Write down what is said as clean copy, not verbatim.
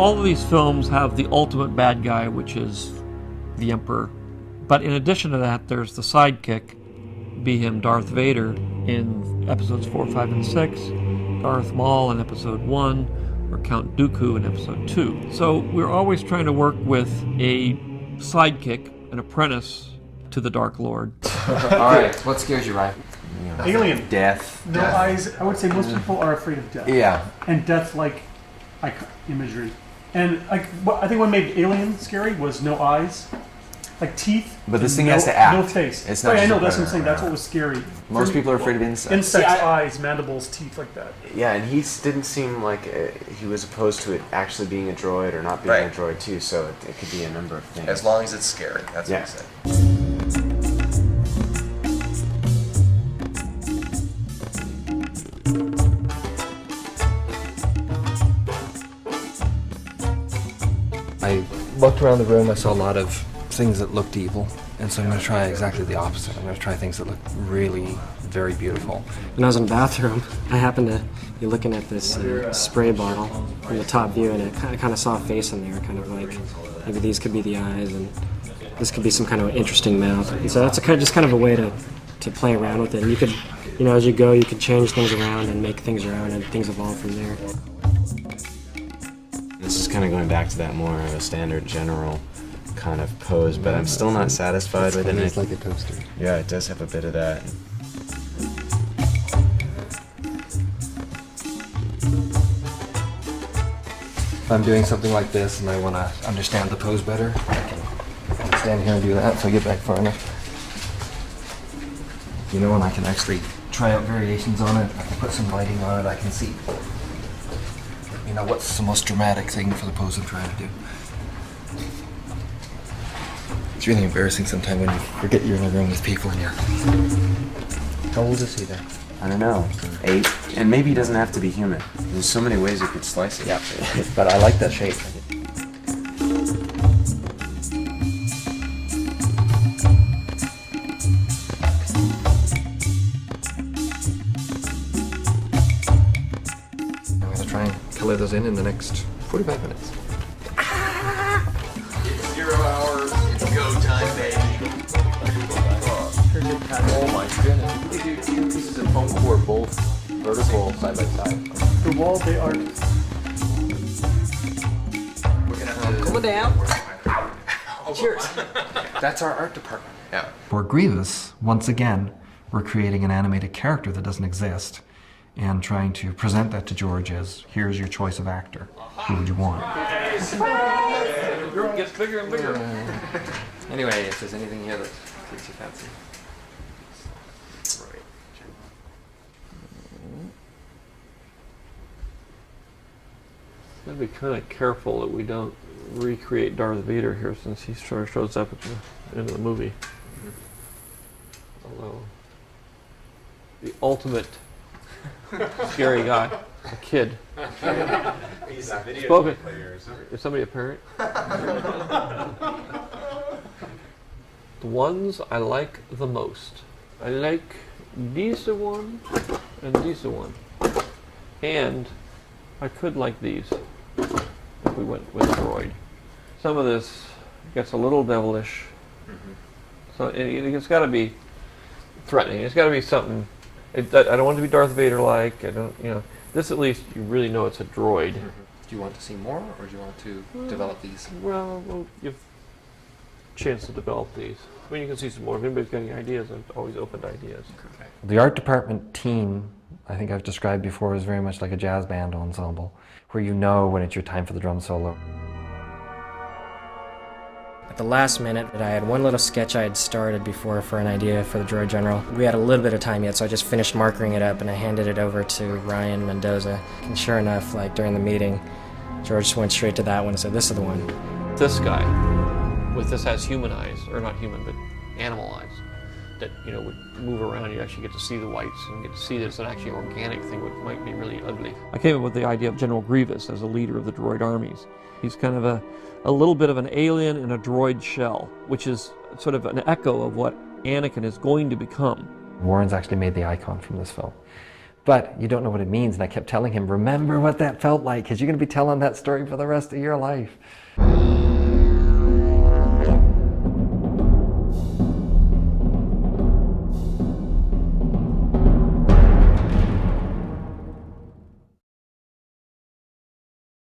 all of these films have the ultimate bad guy, which is the Emperor. But in addition to that, there's the sidekick, be him Darth Vader in episodes 4, 5, and 6, Darth Maul in episode 1, or Count Dooku in episode 2. So we're always trying to work with a sidekick, an apprentice to the Dark Lord. Alright, what scares you, Ryan? Alien. Death. No eyes. I would say most people are afraid of death. Yeah. And death-like imagery. And I think what made Alien scary was no eyes, like teeth. But this thing has to act. No face. It's not I just know, a that's what I'm predator, saying. That's right. what was scary. Most people are afraid of insects. Insects, eyes, mandibles, teeth, like that. Yeah, and he didn't seem like he was opposed to it actually being a droid or not being a droid too, so it could be a number of things. As long as it's scary, that's what he said. I looked around the room, I saw a lot of things that looked evil, and so I'm going to try exactly the opposite. I'm going to try things that look really very beautiful. When I was in the bathroom, I happened to be looking at this spray bottle from the top view, and I kind of saw a face in there, kind of like maybe these could be the eyes, and this could be some kind of interesting mouth. And so that's just kind of a way to play around with it. And you could, as you go, you could change things around and make things around, and things evolve from there. This is kind of going back to that more of a standard general kind of pose, but I'm still not satisfied with it. It's like a toaster. Yeah, it does have a bit of that. If I'm doing something like this and I want to understand the pose better, I can stand here and do that until I get back far enough. And I can actually try out variations on it. I can put some lighting on it. I can see, what's the most dramatic thing for the pose I'm trying to do. It's really embarrassing sometimes when you forget you're in a room with people and you're... How old is he then? I don't know, 8? And maybe he doesn't have to be human. There's so many ways you could slice it. Yeah, but I like that shape. I'm going to try and color those in the next 45 minutes. It's 0 hours, it's go time, baby. Oh my goodness. Two pieces of foam core, both vertical side by side. The wall, they are... We're gonna have to... Cool it down. Cheers. That's our art department. Yeah. For Grievous, once again, we're creating an animated character that doesn't exist and trying to present that to George as, here's your choice of actor. Who would you want? The room gets bigger and bigger. Anyway, if there's anything here that takes you fancy. Gotta be kind of careful that we don't recreate Darth Vader here, since he sort of shows up at the end of the movie. Although, the ultimate scary guy, a kid. He's a video Spoken. player or something. Is somebody a parent? The ones I like the most. I like these the one, and these the one. And I could like these if we went with droid. Some of this gets a little devilish. So it's got to be threatening. It's got to be something. I don't want it to be Darth Vader-like. I don't, This at least you really know it's a droid. Do you want to see more, or do you want to develop these? Well, we'll give a chance to develop these. I mean, you can see some more. If anybody's got any ideas, I'm always open to ideas. Okay. The art department team, I think I've described before, is very much like a jazz band ensemble, where you know when it's your time for the drum solo. At the last minute, I had one little sketch I had started before for an idea for the Droid General. We had a little bit of time yet, so I just finished marking it up and I handed it over to Ryan Mendoza. And sure enough, wduring the meeting, George went straight to that one and said, "This is the one." This guy, with this has human eyes, or not human, but animal eyes, that would move around. You actually get to see the whites and get to see that it's an actually organic thing, which might be really ugly. I came up with the idea of General Grievous as a leader of the droid armies. He's kind of a little bit of an alien in a droid shell, which is sort of an echo of what Anakin is going to become. Warren's actually made the icon from this film. But you don't know what it means, and I kept telling him, remember what that felt like, because you're going to be telling that story for the rest of your life.